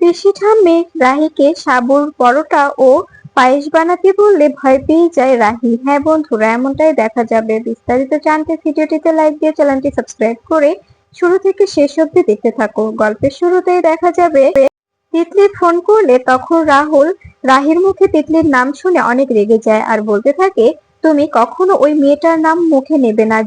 পিসি ঠাম্মি রাহিকে সাবুর পরোটা ও পায়েস বানাতে বললে ভয় পেয়ে যায় রাহি। হ্যাঁ বন্ধুরা, এমনটাই দেখা যাবে। বিস্তারিত জানতে ভিডিওটিতে লাইক দিয়ে চ্যানেলটি সাবস্ক্রাইব করে শুরু থেকে শেষ অবধি দেখতে থাকো। গল্পের শুরুতেই দেখা যাবে তিতলি ফোন করলে তখন রাহুল রাহির মুখে তিতলির নাম শুনে অনেক রেগে যায় আর বলতে থাকে, তুমি কখনো ওই মেয়েটার নাম মুখে নেবে না।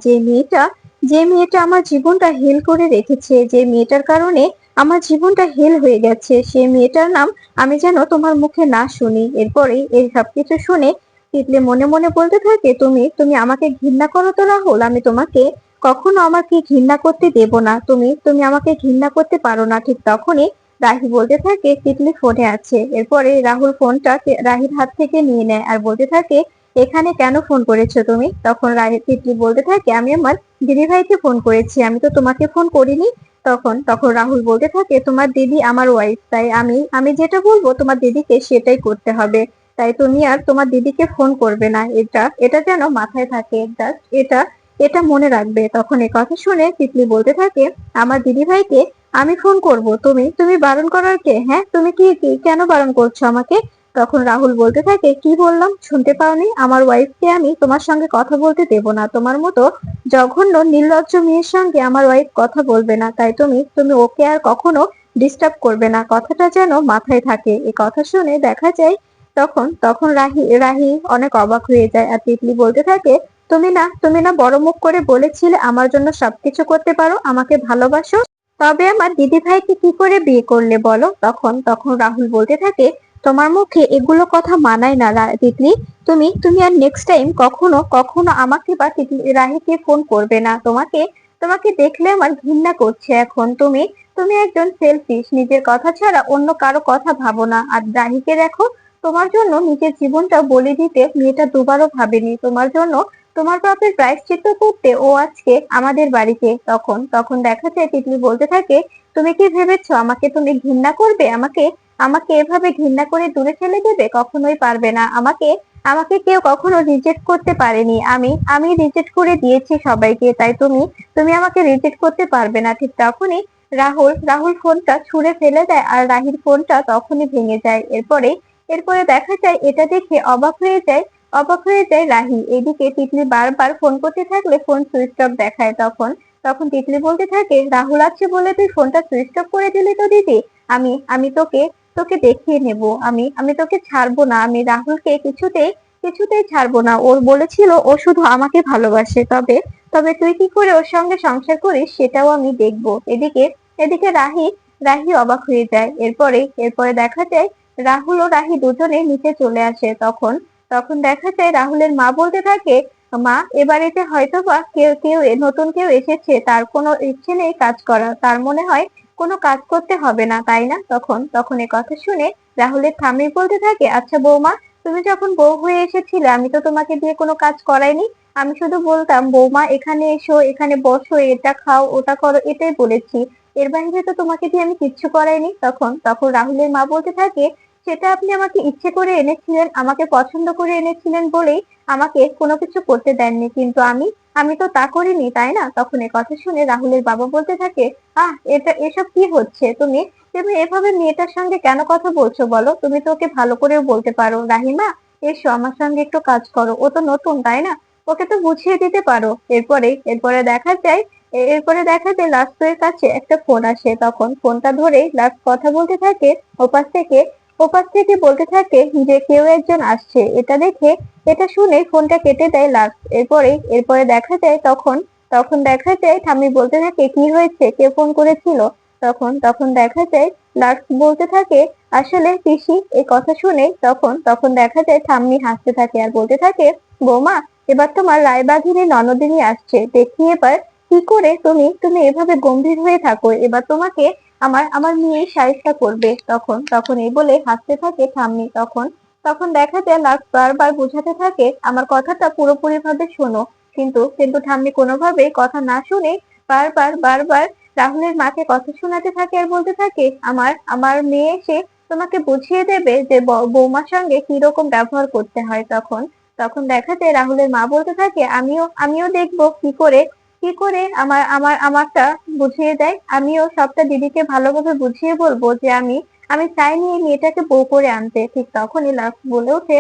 যে মেয়েটা আমার জীবনটা হেল করে রেখেছে, যে মেয়েটার কারণে আমার জীবনটা হেল হয়ে গেছে, সে মেয়েটার নাম আমি যেন তোমার মুখে না শুনি। এরপরে এই সবকিছু শুনে তিতলি মনে মনে বলতে থাকে, তুমি তুমি আমাকে ঘৃণা করো তো রাহুল, আমি তোমাকে কখনো আমাকে ঘৃণা করতে দেব না। তুমি তুমি আমাকে ঘৃণা করতে পারো না। ঠিক তখনই রাহি বলতে থাকে, তিতলি ফোনে আছে। এরপরে রাহুল ফোনটা রাহির হাত থেকে নিয়ে নেয় আর বলতে থাকে, এখানে কেন ফোন করেছো তুমি? তখন তিতলি বলতে থাকে, আমি আমার দিদি ভাইকে ফোন করেছি, আমি তো তোমাকে ফোন করিনি। তখন তখন রাহুল বলতে থাকে, তোমার দিদি আমার ওয়াইফ, তাই আমি আমি যেটা বলবো তোমার দিদিকে সেটাই করতে হবে। তাই তুমি আর তোমার দিদিকে ফোন করবে না। এটা এটা যেন মাথায় থাকে, জাস্ট এটা এটা মনে রাখবে। তখন এই কথা শুনে তিতলি বলতে থাকে, আমার দিদি ভাইকে আমি ফোন করব? তুমি তুমি বারণ করার কে? হ্যাঁ, তুমি কেন বারণ করছো আমাকে? তখন রাহুল বলতে থাকে, কি বললাম শুনতে পাওনি? আমার ওয়াইফকে আমি তোমার সঙ্গে কথা বলতে দেব না। তোমার মতো জঘন্য নির্লজ্জ মেয়ের সঙ্গে আমার ওয়াইফ কথা বলবে না। তাই তুমি তুমি ওকে আর কখনো ডিস্টার্ব করবে না। কথাটা যেন মাথায় থাকে। এই কথা শুনে দেখা যায় তখন তখন রাহি রাহি অনেক অবাক হয়ে যায় আর তিতলি বলতে থাকে, তুমি না বড় মুখ করে বলেছিলে আমার জন্য সবকিছু করতে পারো, আমাকে ভালোবাসো, তবে আমার দিদি ভাইকে কি করে বিয়ে করলে বলো? তখন তখন রাহুল বলতে থাকে, তোমার মুখে এগুলো কথা মানায় না তিতলি। তুমি তুমি আর নেক্সট টাইম কখনো কখনো আমাকে বা রাহিকে ফোন করবে না। তোমাকে তোমাকে দেখলে আমার ঘৃণা করছে এখন। তুমি তুমি একজন সেলফিশ, নিজের কথা ছাড়া অন্য কারো কথা ভাবো না। আর রাহিকে দেখো, তোমার জন্য নিজের জীবনটা বলি দিতে মেয়েটা দুবারও ভাবেনি। তোমার জন্য তোমার পাপের প্রায়শ্চিত্ত করতে ও আজকে আমাদের বাড়িতে। তখন তখন দেখা যায় তিতলি বলতে থাকে, তুমি কি ভেবেছো আমাকে তুমি ঘৃণা করবে? আমাকে আমাকে এভাবে ঘৃণা করে দূরে ঠেলে দেবে? কখনোই পারবে না। আমাকে আমাকে কেউ কখনো রিজেক্ট করতে পারেনি। আমি আমি রিজেক্ট করে দিয়েছি সবাইকে, তাই তুমি তুমি আমাকে রিজেক্ট করতে পারবে না। ঠিক তখনই রাহুল রাহুল ফোনটা ছুঁড়ে ফেলে দেয় আর রাহির ফোনটা তখনই ভেঙে যায়। এরপরে এরপরে দেখা যায় এটা দেখে অবাক হয়ে যায় রাহি। এদিকে তিতলি বারবার ফোন করতে থাকলে ফোন সুইচ অফ দেখায়। তখন তখন তিতলি বলতে থাকে, রাহুল আছে বলে তুই ফোনটা সুইচ অফ করে দিলি তো দিদি? আমি আমি তোকে তোকে দেখিয়ে নেব। আমি আমি তোকে ছাড়বো না। আমি রাহুলকে কিছুতেই কিছুতেই ছাড়বো না। ওর বলেছিল ও শুধু আমাকে ভালোবাসে, তবে তবে তুই কি করে ওর সঙ্গে সংসার করিস সেটাও আমি দেখবো। এদিকে এদিকে রাহি রাহি অবাক হয়ে যায়। এরপরে দেখা যায় রাহুল ও রাহি দুজনে নিচে চলে আসে। তখন তখন দেখা যায় রাহুলের মা বলতে থাকে, মা, এ বাড়িতে হয়তো বা নতুন কেউ এসেছে, তার কোনো ইচ্ছে নেই কাজ করার, তার মনে হয় কোনো কাজ করতে হবে না, তাই না? তখন তখন এ কথা শুনে রাহুলের ঠাম্মি বলতে থাকে, আচ্ছা বৌমা, তুমি যখন বউ হয়ে এসেছিলে আমি তো তোমাকে দিয়ে কোনো কাজ করাইনি। আমি শুধু বলতাম, বৌমা এখানে এসো, এখানে বসো, এটা খাও, ওটা করো, এটাই বলেছি। এর বাইরে তো তোমাকে দিয়ে আমি কিচ্ছু করাইনি। তখন তখন রাহুলের মা বলতে থাকে, সেটা আপনি আমাকে ইচ্ছে করে এনেছিলেন, আমাকে পছন্দ করে এনেছিলেন বলেই আমাকে কোনো কিছু করতে দেননি, কিন্তু আমি আমি তো তা করিনি, তাই না? তখন এ কথা শুনে রাহুলের বাবা বলতে থাকে, এসব কি হচ্ছে? তুমি তুমি এভাবে মেয়েটার সঙ্গে কেন কথা বলছো বলো? তুমি তো ওকে ভালো করে বলতে পারো, রাহিমা এসো আমার সঙ্গে একটু কাজ করো, ও তো নতুন, তাই না? ওকে তো বুঝিয়ে দিতে পারো। এরপরে দেখা যায় লাস্টের কাছে একটা ফোন আসে। তখন ফোনটা ধরে লাস্ট কথা বলতে থাকে। ওপাশ থেকে ওপাশ থেকে বলতে থাকে যে কেউ একজন আসছে। এটা শুনে ফোনটা কেটে দেয় লাস্ট। এরপরে দেখা যায় তখন তখন দেখা যায় ঠাম্মি বলতে থাকে, কি হয়েছে, কে ফোন করেছিল? তখন তখন দেখা যায় লাস্ট বলতে থাকে, আসলে পিসি। এই কথা শুনে তখন তখন দেখা যায় ঠাম্মি হাসতে থাকে আর বলতে থাকে, বৌমা, এবার তোমার রায়বাঘিনী ননদিনী আসছে, দেখি এবার কি করে তুমি তুমি এভাবে গম্ভীর হয়ে থাকো। এবার তোমাকে আমার আমার মেয়ে সারিকা করবে। তখন তখন এই বলে হাসতে থাকে ঠাম্মি। তখন তখন দেখা যায় লাক্স বারবার বোঝাতে থাকে, আমার কথাটা পুরোপুরি ভাবে শোনো। কিন্তু ঠাম্মি কোনোভাবেই কথা না শুনে বারবার রাহুলের মাকে কথা শোনাতে থাকে আর বলতে থাকে, আমার আমার মেয়ে এসে তোমাকে বুঝিয়ে দেবে যে বৌমার সঙ্গে কি রকম ব্যবহার করতে হয়। তখন তখন দেখা যায় রাহুলের মা বলতে থাকে, আমিও দেখবো কি করে আমারটা বুঝিয়ে দেয়। আমিও সবটা দিদিকে ভালোভাবে বুঝিয়ে বলবো যে আমি চাইনি এই মেয়েটাকে বউ করে আনতে। ঠিক তখনই লাফ বলে ওঠে,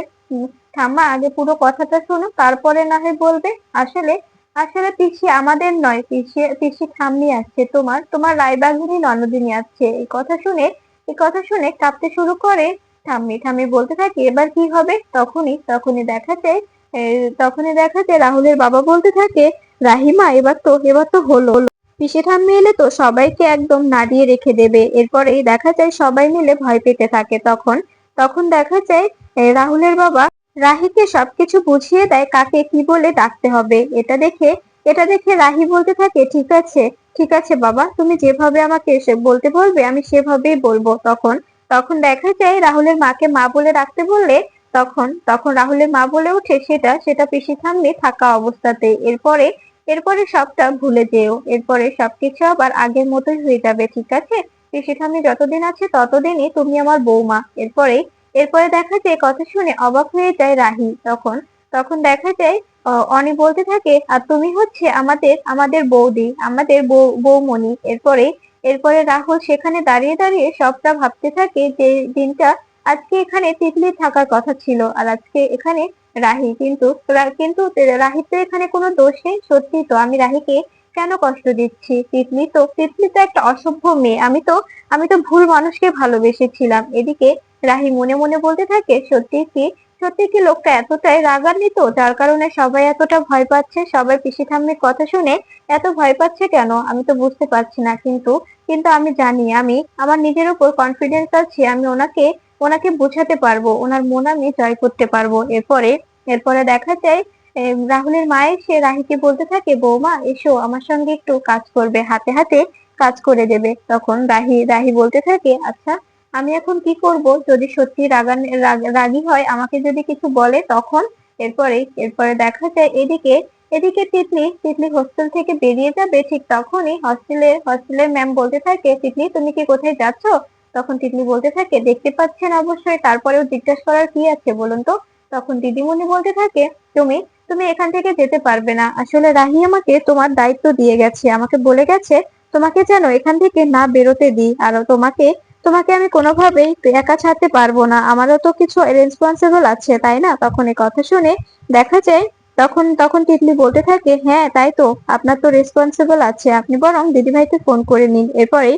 ঠাম্মা আগে পুরো কথাটা শোনো, তারপরে না হয় বলবে। আসলে আসলে পিসি আমাদের নয়, পিসি পিসি ঠাম্মি আসছে, তোমার তোমার রায়বাঘিনী ননদিনী আসছে। এই কথা শুনে কাঁপতে শুরু করে ঠাম্মি। ঠাম্মি বলতে থাকে, এবার কি হবে? তখনই দেখা যায় রাহুলের বাবা বলতে থাকে, রাহিমা এবার তো হলো। পিসি ঠাম্মি এলে তো সবাইকে একদম নাড়িয়ে রেখে দেবে। এরপরেই দেখা যায় সবাই মিলে ভয় পেতে থাকে। তখন তখন দেখা যায় রাহুলের বাবা রাহিকে সবকিছু বুঝিয়ে দেয় কাকে কি বলে ডাকতে হবে। এটা দেখে রাহি বলতে থাকে, ঠিক আছে বাবা, তুমি যেভাবে আমাকে এসে বলতে বলবে আমি সেভাবেই বলবো। তখন তখন দেখা যায় রাহুলের মাকে মা বলে ডাকতে বললে তখন তখন রাহুলের মা বলে ওঠে, সেটা পিসি ঠাম্মি থাকা অবস্থাতে। এরপরে এরপরে সবটা ভুলে যেও, এরপরে সবকিছু আবার আগের মতোই হয়ে যাবে, ঠিক আছে? পিসি ঠাম্মি যতদিন আছে ততদিনই তুমি আমার বৌমা। এরপরে দেখা যায় কথা শুনে অবাক হয়ে যায় রাহি। তখন তখন দেখা যায় অনি বলতে থাকে, আর তুমি হচ্ছে আমাদের আমাদের বৌদি, আমাদের বৌমণি। এরপরে রাহুল সেখানে দাঁড়িয়ে দাঁড়িয়ে সবটা ভাবতে থাকে যে দিনটা আজকে এখানে তিতলি থাকার কথা ছিল, আর আজকে এখানে রাহি। কিন্তু রাহির তো এখানে কোনো দোষ নেই। সত্যি তো, আমি রাহিকে কেন কষ্ট দিচ্ছি? তিতলি তো একটা অসভ্য মেয়ে। আমি তো ভুল মানুষকে ভালোবেসেছিলাম। এদিকে রাহি মনে মনে বলতে থাকে, সত্যি কি লোকটা এতটাই রাগান্বিত যার কারণে সবাই এতটা ভয় পাচ্ছে? সবাই পিসি ঠাম্মির কথা শুনে এত ভয় পাচ্ছে কেন? আমি তো বুঝতে পারছি না। কিন্তু কিন্তু আমি জানি, আমি আমার নিজের উপর কনফিডেন্স আছে। আমি ওনাকে ওনাকে বোঝাতে পারবো, ওনার মন আমি জয় করতে পারবো। এরপরে দেখা যায় রাহুলের মা এসে রাহিকে বলতে থাকে, বৌমা এসো আমার সঙ্গে একটু কাজ করবে, হাতে হাতে কাজ করে দেবে। তখন রাহি বলতে থাকে, আচ্ছা আমি এখন কি করব? যদি সত্যি রাগী হয়, আমাকে যদি কিছু বলে তখন? এরপরে দেখা যায় এদিকে তিতলি হোস্টেল থেকে বেরিয়ে যাবে। ঠিক তখনই হস্টেলের ম্যাম বলতে থাকে, তিতলি তুমি কি কোথায় যাচ্ছ? তখন তিতলি বলতে থাকে, দেখতে পাচ্ছেন অবশ্যই, তারপরেও জিজ্ঞাসা করার কি আছে বলুন তো? তখন দিদিমণি বলতে থাকে, তুমি তুমি এখান থেকে যেতে পারবে না। আসলে রাহি আমাকে তোমার দায়িত্ব দিয়ে গেছে, আমাকে বলে গেছে তোমাকে যেন এখান থেকে না বেরোতে দিই। আর তোমাকে তোমাকে আমি কোনোভাবেই একা ছাড়তে পারবো না, আমারও তো কিছু রেসপন্সিবল আছে, তাই না? তখন এই কথা শুনে দেখা যায় তখন তখন তিতলি বলতে থাকে, হ্যাঁ তাই তো, আপনার তো রেসপন্সিবল আছে, আপনি বরং দিদিভাইকে ফোন করে নিন। এরপরে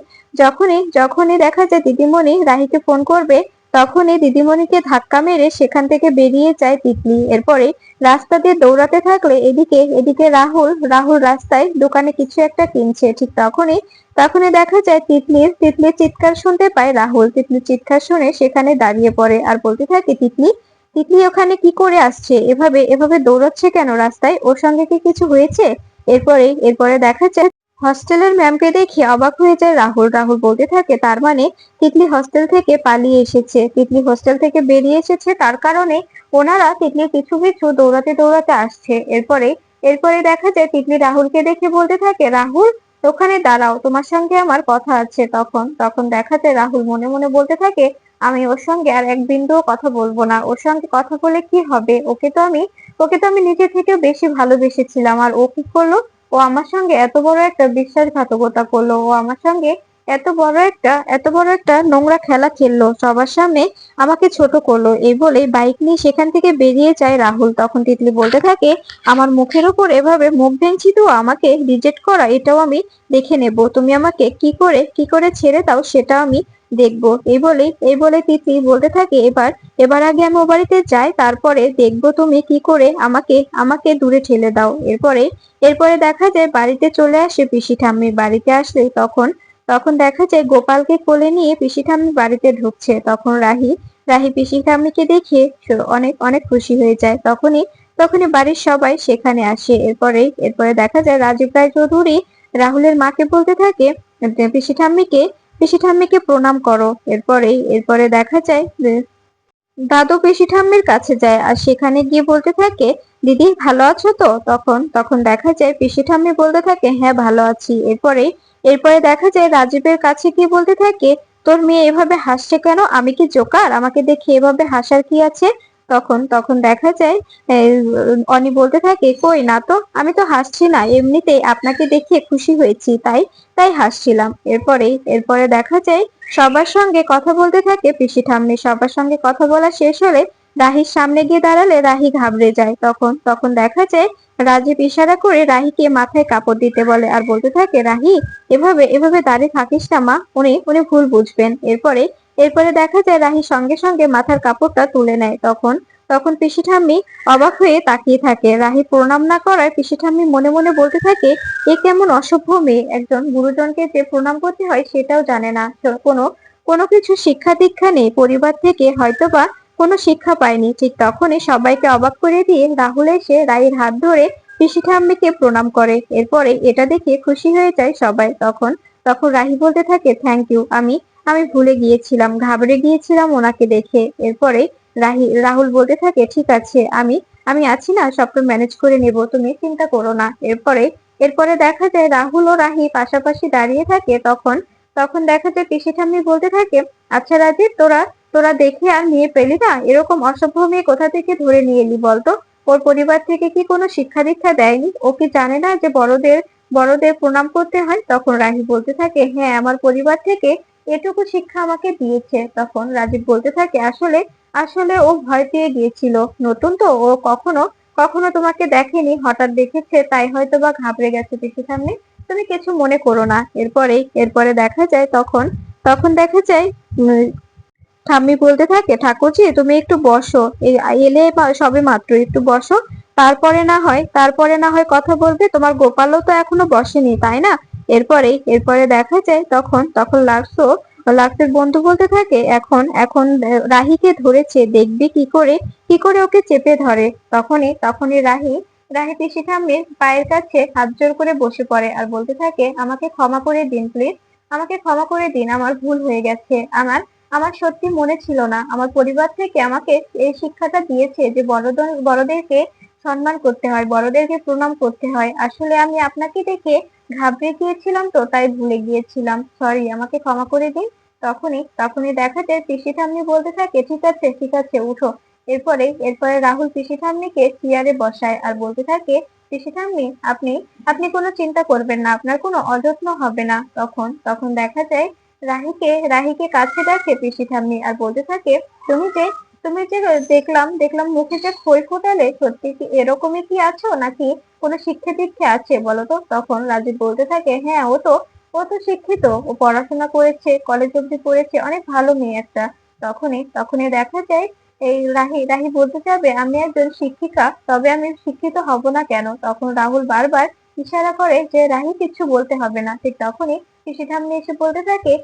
যখনই দেখা যায় দিদিমণি রাহিকে ফোন করবে, তখনই দিদিমণিকে ধাক্কা মেরে সেখান থেকে বেরিয়ে যায় তিতলি। এরপরে রাস্তা দিয়ে দৌড়াতে থাকলে এদিকে এদিকে রাহুল রাস্তায় দোকানে কিছু একটা কিনছে। ঠিক তখনই দেখা যায় তিতলির চিৎকার শুনতে পায় রাহুল। তিতলির চিৎকার শুনে সেখানে দাঁড়িয়ে পড়ে আর বলতে থাকে, তিতলি তিতলি ওখানে কি করে আসছে? এভাবে এভাবে দৌড়াচ্ছে কেন রাস্তায়? ওর সঙ্গে কি কিছু হয়েছে? এরপরে দেখা যায় হস্টেলের ম্যামকে দেখে অবাক হয়ে যায় রাহুল বলতে থাকে, তার মানে তিতলি হস্টেল থেকে পালিয়ে এসেছে। তিতলি হস্টেল থেকে বেরিয়ে এসেছে, তার কারণে ওনারা তিতলির পিছু পিছু দৌড়াতে দৌড়াতে আসছে। এরপরে দেখা যায় তিতলি রাহুলকে দেখে বলতে থাকে, রাহুল ওখানে দাঁড়াও, তোমার সঙ্গে আমার কথা আছে। তখন দেখা যায় রাহুল মনে মনে বলতে থাকে, আমি ওর সঙ্গে আর এক বিন্দুও কথা বলবো না। ওর সঙ্গে কথা বলে কি হবে? ওকে তো আমি নিজে থেকেও বেশি ভালোবেসেছিলাম, আর ও কি করলো? ও আমার সঙ্গে এত বড় একটা বিশ্বাসঘাতকতা করলো। ও আমার সঙ্গে এত বড় একটা নোংরা খেলা খেললো, সবার সামনে আমাকে ছোট করলো। এই বলে বাইক নিয়ে সেখান থেকে বেরিয়ে যায় রাহুল। তখন তিতলি বলতে থাকে, আমার মুখের উপর এভাবে মুখ ভেঙচি তো আমাকে রিজেক্ট করা, এটাও আমি দেখে নেব। তুমি আমাকে কি করে ছেড়ে দাও সেটা আমি দেখবো। এই বলে তিতলি বলতে থাকে, এবার আগে আমি ও বাড়িতে যাই, তারপরে দেখবো তুমি কি করে আমাকে আমাকে দূরে ঠেলে দাও। এরপরে দেখা যায় বাড়িতে চলে আসে পিসি ঠাম্মি। বাড়িতে আসলে তখন তখন দেখা যায় গোপালকে কোলে নিয়ে পিসি ঠাম্মি বাড়িতে ঢুকছে। তখন রাহি পিসি ঠাম্মিকে দেখে অনেক অনেক খুশি হয়ে যায়। তখনই বাড়ির সবাই সেখানে আসে। এরপরে দেখা যায় রাজীব রায়চৌধুরী রাহুলের মাকে বলতে থাকে, যে পিসি ঠাম্মিকে প্রণাম করো। এরপরে দেখা যায় যে দাদু পিসি ঠাম্মির কাছে যায় আর সেখানে গিয়ে বলতে থাকে, দিদি ভালো আছো তো? তখন দেখা যায় পিসি ঠাম্মি বলতে থাকে, হ্যাঁ ভালো আছি। এরপরে দেখা যায় রাজীবের কাছে গিয়ে বলতে থাকে, তোর মেয়ে এভাবে হাসছে কেন? আমি কি জোকার? আমাকে দেখে এভাবে হাসার কি আছে? তখন তখন দেখা যায় অনি বলতে থাকে, কই না তো, আমি তো হাসছি না, এমনিতেই আপনাকে দেখে খুশি হয়েছি, তাই তাই হাসছিলাম। এরপরে দেখা যায় সবার সঙ্গে কথা বলতে থাকে পিসি ঠাম্মি। সবার সঙ্গে কথা বলা শেষ হলে রাহির সামনে গিয়ে দাঁড়ালে রাহি ঘাবড়ে যায়। তখন তখন দেখা যায় রাজীব ইশারা করে রাহিকে মাথায় কাপড় দিতে বলে আর বলতে থাকে, রাহি, এভাবে এভাবে দাঁড়িয়ে থাকিস না মা, উনি উনি ভুল বুঝবেন। এরপরে দেখা যায় রাহি সঙ্গে সঙ্গে মাথার কাপড়টা তুলে নেয়। তখন তখন পিসি ঠাম্মি অবাক হয়ে তাকিয়ে থাকে। রাহি প্রণাম না করায় পিসি ঠাম্মি মনে মনে বলতে থাকে, এ কেমন অসভ্য মেয়ে, একজন গুরুজনকে যে প্রণাম করতে হয় সেটাও জানে না, কোনো কোনো কিছু শিক্ষা দীক্ষা নেই, পরিবার থেকে হয়তোবা কোনো শিক্ষা পায়নি। ঠিক তখনই সবাইকে অবাক করে দিয়ে রাহুল এসে রাহির হাত ধরে পিসি ঠাম্মিকে প্রণাম করে। এরপরে এটা দেখে খুশি হয়ে যায় সবাই। তখন তখন রাহি বলতে থাকে, থ্যাংক ইউ, আমি আমি ভুলে গিয়েছিলাম, ঘাবড়ে গিয়েছিলাম ওনাকে দেখে। এরপরে রাহুল বলতে থাকে, ঠিক আছে, আমি আমি আছি না, সবটা ম্যানেজ করে নেব, তুমি চিন্তা করো না। এরপরে দেখা যায় রাহুল ও রাহি পাশাপাশি দাঁড়িয়ে থাকে। তখন তখন দেখা যায় পিসি ঠাম্মি বলতে থাকে, আচ্ছা রাজীব, তোরা তোরা দেখে আর নিয়ে পেলি না, এরকম অসভ্য মেয়ে কোথা থেকে ধরে নিয়ে এলি বলতো? ওর পরিবার থেকে কি কোনো শিক্ষা দীক্ষা দেয়নি? ও কি জানে না যে বড়দের বড়দের প্রণাম করতে হয়? তখন রাহি বলতে থাকে, হ্যাঁ, আমার পরিবার থেকে এটুকু শিক্ষা আমাকে দিয়েছে। তখন রাজীব বলতে থাকে, আসলে আসলে ও ভয় পেয়ে গিয়েছিল, নতুন তো, ও কখনো কখনো তোমাকে দেখেনি, হঠাৎ দেখেছে, তাই হয়তো বা ঘাবড়ে গেছে পিসির সামনে, তুমি কিছু মনে করো না। এরপরে দেখা যায় তখন তখন দেখা যায় ঠাম্মি বলতে থাকে, ঠাকুরজি তুমি একটু বসো, এলে সবে মাত্র, একটু বসো, তারপরে না হয় কথা বলবে, তোমার গোপালও তো এখনো বসেনি, তাই না? এরপরে দেখা যায় তখন তখন লাক্সের বন্ধু বলতে থাকে, এখন এখন রাহিকে ধরেছে, দেখবি কি করে ওকে চেপে ধরে। তখনই রাহি পিসি ঠাম্মির পায়ের কাছে হাত জোড় করে বসে পড়ে আর বলতে থাকে, আমাকে ক্ষমা করে দিন প্লিজ, আমাকে ক্ষমা করে দিন, আমার ভুল হয়ে গেছে, আমার আমার সত্যি মনে ছিল না, আমার পরিবার থেকে আমাকে এই শিক্ষাটা দিয়েছে যে বড়দেরকে সম্মান করতে হয়, বড়দেরকে প্রণাম করতে হয়, আসলে আমি আপনাকে দেখে ঘাবড়ে গিয়েছিলাম, তো তাই ভুলে গিয়েছিলাম, সরি, আমাকে ক্ষমা করে দিন। তখনই দেখা যায় পিসি ঠাম্মি বলতে থাকে, ঠিক আছে ঠিক আছে, উঠো। এরপরে রাহুল পিসি ঠাম্মিকে চেয়ারে বসায় আর বলতে থাকে, পিসি ঠাম্মি, আপনি আপনি কোনো চিন্তা করবেন না, আপনার কোনো অযত্ন হবে না। তখন তখন দেখা যায় রাহিকে কাছে ডাকে পিসি ঠাম্মি আর বলতে থাকে, তুমি যে তুমি যে দেখলাম মুখে যে খই ফোটালে, সত্যি কি এরকমই কি আছো, নাকি কোনো শিক্ষা দীক্ষা আছে বলো তো? তখন রাজীব বলতে থাকে, হ্যাঁ, ও তো শিক্ষিত, ও পড়াশোনা করেছে, কলেজ অব্দি পড়েছে, অনেক ভালো মেয়ে একটা। তখনই দেখা যায় এই রাহি বলতে যাবে, আমি একজন শিক্ষিকা, তবে আমি শিক্ষিত হব না কেন? তখন রাহুল বারবার ইশারা করে যে রাহি কিছু বলতে হবে না। ঠিক তখনই পিসি ঠাম্মি এসে বলতে থাকে,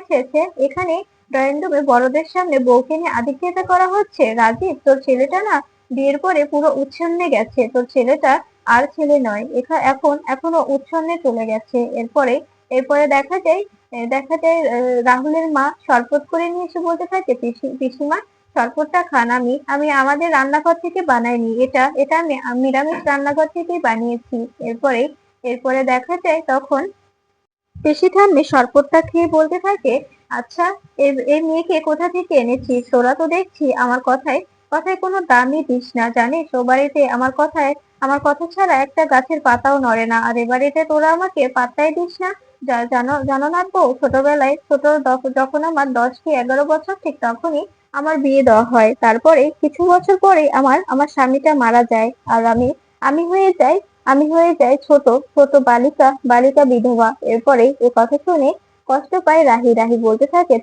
ছে, এখানে ড্রয়িং রুমে বড়দের সামনে বউকে নিয়ে আদিক্ষেতা করা হচ্ছে। রাজীব, তোর ছেলেটা না বিয়ের পরে পুরো উচ্ছন্নে গেছে, তোর ছেলেটা আর ছেলে নয়, এখনো উচ্ছন্নে চলে গেছে। এরপরে দেখা যায় রাহুলের মা শরবত করে নিয়ে এসে বলতে থাকে, পিসিমা, শরবতটা খান, আমি আমি আমাদের রান্নাঘর থেকে বানাইনি, এটা আমি নিরামিষ রান্নাঘর থেকেই বানিয়েছি। এরপরে দেখা যায় তখন পিসি ঠাম্মি শরবতটা খেয়ে বলতে থাকে, আচ্ছা, এই মেয়েকে কোথা থেকে এনেছিস? তোরা তো দেখছি আমার কথায় কথায় কোনো দামই দিস না, জানিস, ও বাড়িতে আমার কথা ছাড়া একটা গাছের পাতাও নড়ে না, আর এ বাড়িতে তোরা আমাকে পাত্তাই দিস না। জানো জানো না বউ, ছোটবেলায় যখন আমার 10 কি 11 বছর, ঠিক তখনই আমার বিয়ে দেওয়া হয়, তারপরে কিছু বছর পরে আমার আমার স্বামীটা মারা যায়, আর আমি হয়ে যাই আমি হয়ে যাই ছোট ছোট বালিকা বালিকা বিধবা। এ কথা শুনে কষ্ট পায় রাহি বলতে থাকে,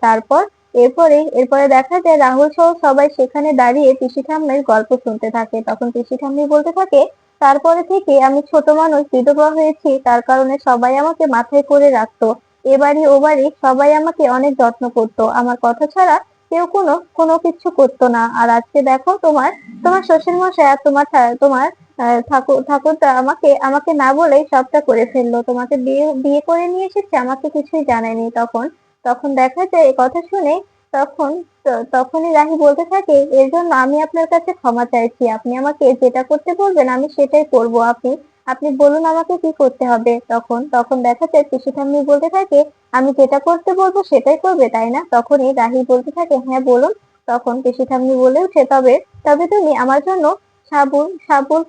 এরপরে দেখা যায় রাহুল সহ সবাই সেখানে দাঁড়িয়ে পিসি ঠাম্মির গল্প শুনতে থাকে। তখন পিসি ঠাম্মি বলতে থাকে, তারপরে থেকে আমি ছোট মানুষ বিধবা হয়েছি, তার কারণে সবাই আমাকে মাথায় করে রাখতো, এ বাড়ি ও বাড়ি সবাই আমাকে অনেক যত্ন করতো, আমার কথা ছাড়া কেউ কোনো কোনো কিছু করতো না। আর আজকে দেখো, তোমার তোমার শ্বশুর মশাই আর তোমার ঠাকুরটা আমাকে আমাকে না বলেই সবটা করে ফেললো, তোমাকে বিয়ে বিয়ে করে নিয়ে এসেছে, আমাকে কিছুই জানায়নি। তখন তখন দেখা যায় এ কথা শুনে তখন তখনই রাহি বলতে থাকে, এর জন্য আমি আপনার কাছে ক্ষমা চাইছি, আপনি আমাকে যেটা করতে বলবেন আমি সেটাই করব, আপনি আপনি বলুন আমাকে কি করতে হবে। তখন তখন দেখা যায় পিসি ঠাম্মি বলতে থাকে, আমি যেটা করতে বলবো সেটাই করবে, তাই না? তখনই রাহি বলতে থাকে, হ্যাঁ বলুন, তখন পিসি ঠাম্মি বলে ওঠে, তবে তবে তুমি আমার জন্য সাবুর সাবুর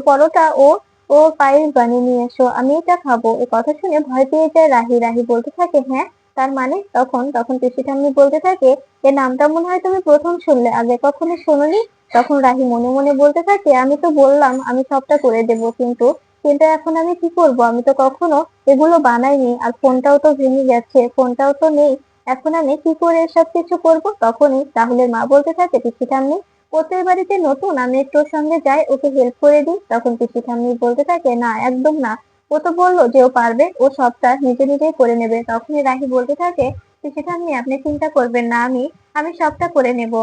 পরোটা ও ও পায়েস বানিয়ে নিয়ে এসো, আমি এটা খাবো। এ কথা শুনে ভয় পেয়ে যায় রাহি। রাহি বলতে থাকে, হ্যাঁ, তার মানে? তখন তখন পিসি ঠাম্মি বলতে থাকে, এ নামটা মনে হয় তুমি প্রথম শুনলে, আগে কখনো শোনোনি? তখন রাহি মনে মনে বলতে থাকে, আমি তো বললাম আমি সবটা করে দেবো, কিন্তু কিন্তু এখন আমি কি করব? আমি তো কখনো এগুলো বানাইনি, আর ফোনটাও তো ভেঙে গেছে, ফোনটাও তো নেই, এখন আমি কি করে এসব কিছু করব? তখনই রাহুলের মা বলতে থাকে, পিসি ঠাম্মি, ও তো এ বাড়িতে নতুন, আমি একটু ওর সঙ্গে যাই, ওকে হেল্প করে দিই। তখন পিসি ঠাম্মি বলতে থাকে, না, একদম না, ও তো বললো যে ও পারবে, ও সবটা নিজে নিজেই করে নেবে। তখনই রাহি বলতে থাকে, পিসি ঠাম্মি, আপনি চিন্তা করবেন না, আমি আমি সবটা করে নেব।